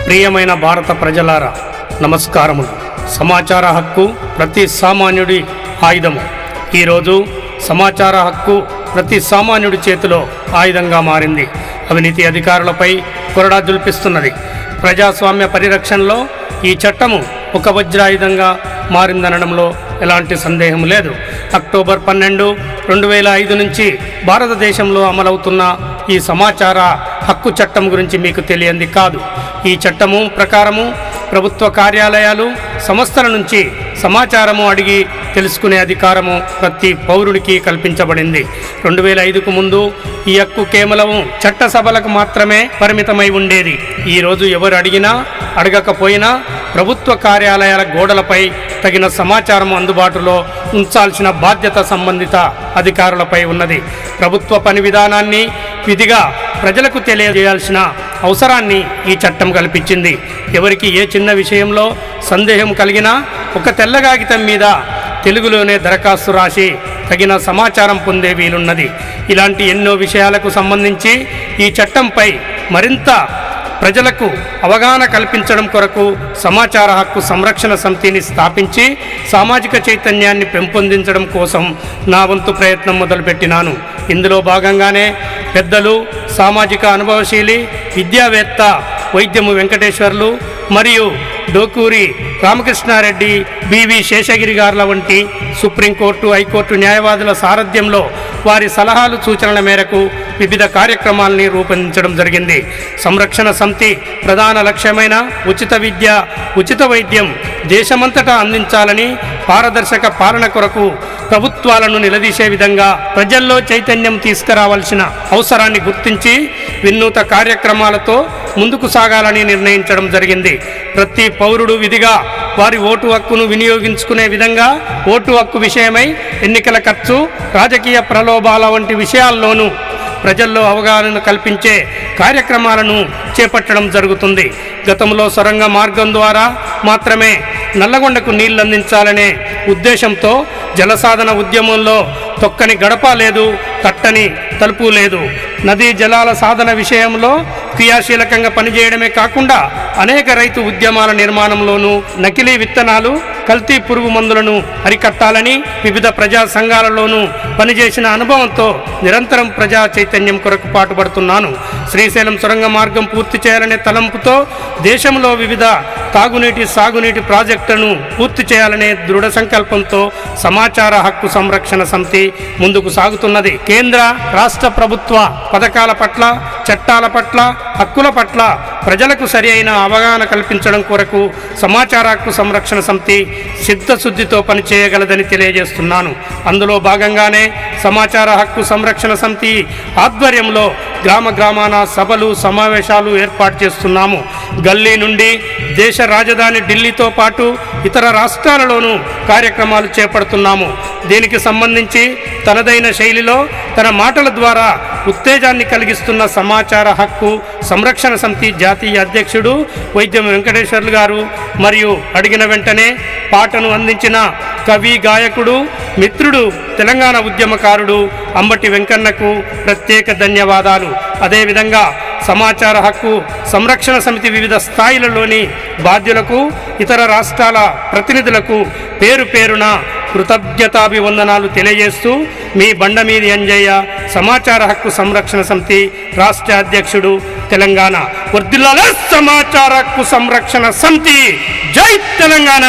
ప్రియమైన భారత ప్రజలారా, నమస్కారములు. సమాచార హక్కు ప్రతి సామాన్యుడి ఆయుధము. ఈరోజు సమాచార హక్కు ప్రతి సామాన్యుడి చేతిలో ఆయుధంగా మారింది. అవినీతి అధికారులపై కొరడా జుల్పిస్తున్నది. ప్రజాస్వామ్య పరిరక్షణలో ఈ చట్టము ఒక వజ్రాయుధంగా మారిందనడంలో ఎలాంటి సందేహం లేదు. అక్టోబర్ 12, 2005 నుంచి భారతదేశంలో అమలవుతున్న ఈ సమాచార హక్కు చట్టం గురించి మీకు తెలియంది కాదు. ఈ చట్టము ప్రకారము ప్రభుత్వ కార్యాలయాలు, సంస్థల నుంచి సమాచారము అడిగి తెలుసుకునే అధికారము ప్రతి పౌరుడికి కల్పించబడింది. 2005కు ముందు ఈ హక్కు కేవలం చట్టసభలకు మాత్రమే పరిమితమై ఉండేది. ఈరోజు ఎవరు అడిగినా అడగకపోయినా ప్రభుత్వ కార్యాలయాల గోడలపై తగిన సమాచారం అందుబాటులో ఉంచాల్సిన బాధ్యత సంబంధిత అధికారులపై ఉన్నది. ప్రభుత్వ పని విధానాన్ని విధిగా ప్రజలకు తెలియజేయాల్సిన అవసరాన్ని ఈ చట్టం కల్పించింది. ఎవరికి ఏ చిన్న విషయంలో సందేహం కలిగినా ఒక తెల్ల కాగితం మీద తెలుగులోనే దరఖాస్తు రాసి తగిన సమాచారం పొందే వీలున్నది. ఇలాంటి ఎన్నో విషయాలకు సంబంధించి ఈ చట్టంపై మరింత ప్రజలకు అవగాహన కల్పించడం కొరకు సమాచార హక్కు సంరక్షణ సమితిని స్థాపించి సామాజిక చైతన్యాన్ని పెంపొందించడం కోసం నా వంతు ప్రయత్నం మొదలుపెట్టినాను. ఇందులో భాగంగానే పెద్దలు, సామాజిక అనుభవశీలి, విద్యావేత్త వైద్యము వెంకటేశ్వర్లు మరియు డోకూరి రామకృష్ణారెడ్డి, బివి శేషగిరి గారుల వంటి సుప్రీంకోర్టు, హైకోర్టు న్యాయవాదుల సారథ్యంలో వారి సలహాలు, సూచనల మేరకు వివిధ కార్యక్రమాలని రూపొందించడం జరిగింది. సంరక్షణ సమితి ప్రధాన లక్ష్యమైన ఉచిత విద్య, ఉచిత వైద్యం దేశమంతటా అందించాలని, పారదర్శక పాలన కొరకు ప్రభుత్వాలను నిలదీసే విధంగా ప్రజల్లో చైతన్యం తీసుకురావాల్సిన అవసరాన్ని గుర్తించి వినూత్న కార్యక్రమాలతో ముందుకు సాగాలని నిర్ణయించడం జరిగింది. ప్రతి పౌరుడు విధిగా వారి ఓటు హక్కును వినియోగించుకునే విధంగా ఓటు హక్కు విషయమై ఎన్నికల ఖర్చు, రాజకీయ ప్రలోభాల వంటి విషయాల్లోనూ ప్రజల్లో అవగాహన కల్పించే కార్యక్రమాలను చేపట్టడం జరుగుతుంది. గతంలో సొరంగ మార్గం ద్వారా మాత్రమే నల్లగొండకు నీళ్లు అందించాలనే ఉద్దేశంతో జలసాధన ఉద్యమంలో తొక్కని గడప లేదు, తట్టని తలుపు లేదు. నదీ జలాల సాధన విషయంలో క్రియాశీలకంగా పనిచేయడమే కాకుండా అనేక రైతు ఉద్యమాల నిర్మాణంలోనూ నకిలీ విత్తనాలు, కల్తీ పురుగు మందులను అరికట్టాలని వివిధ ప్రజా సంఘాలలోనూ పనిచేసిన అనుభవంతో నిరంతరం ప్రజా చైతన్యం కొరకు పాటుపడుతున్నాను. శ్రీశైలం సొరంగ మార్గం పూర్తి చేయాలనే తలంపుతో దేశంలో వివిధ తాగునీటి, సాగునీటి ప్రాజెక్టులను పూర్తి చేయాలనే దృఢ సంకల్పంతో సమాచార హక్కు సంరక్షణ సమితి ముందుకు సాగుతున్నది. కేంద్ర, రాష్ట్ర ప్రభుత్వ పథకాల పట్ల, చట్టాల పట్ల, హక్కుల పట్ల ప్రజలకు సరి అయిన అవగాహన కల్పించడం కొరకు సమాచార హక్కు సంరక్షణ సమితి సిద్ధశుద్ధితో పనిచేయగలదని తెలియజేస్తున్నాను. అందులో భాగంగానే సమాచార హక్కు సంరక్షణ సమితి ఆధ్వర్యంలో గ్రామ గ్రామాన సభలు, సమావేశాలు ఏర్పాటు చేస్తున్నాము. గల్లీ నుండి దేశ రాజధాని ఢిల్లీతో పాటు ఇతర రాష్ట్రాలలోనూ కార్యక్రమాలు చేపడుతున్నాము. దీనికి సంబంధించి తనదైన శైలిలో తన మాటల ద్వారా ఉత్తేజాన్ని కలిగిస్తున్న సమాచార హక్కు సంరక్షణ సమితి జాతీయ అధ్యక్షుడు వైద్యం వెంకటేశ్వర్లు గారు మరియు అడిగిన వెంటనే పాటను అందించిన కవి, గాయకుడు, మిత్రుడు, తెలంగాణ ఉద్యమకారుడు అంబటి వెంకన్నకు ప్రత్యేక ధన్యవాదాలు. అదేవిధంగా సమాచార హక్కు సంరక్షణ సమితి వివిధ స్థాయిలలోని బాధ్యులకు, ఇతర రాష్ట్రాల ప్రతినిధులకు పేరు పేరున కృతజ్ఞతాభివందనాలు తెలియజేస్తూ మీ బండమీది అంజయ్య, సమాచార హక్కు సంరక్షణ సమితి రాష్ట్ర అధ్యక్షుడు, తెలంగాణ. వర్ధిల్లాలి సమాచార హక్కు సంరక్షణ సమితి. జై తెలంగాణ.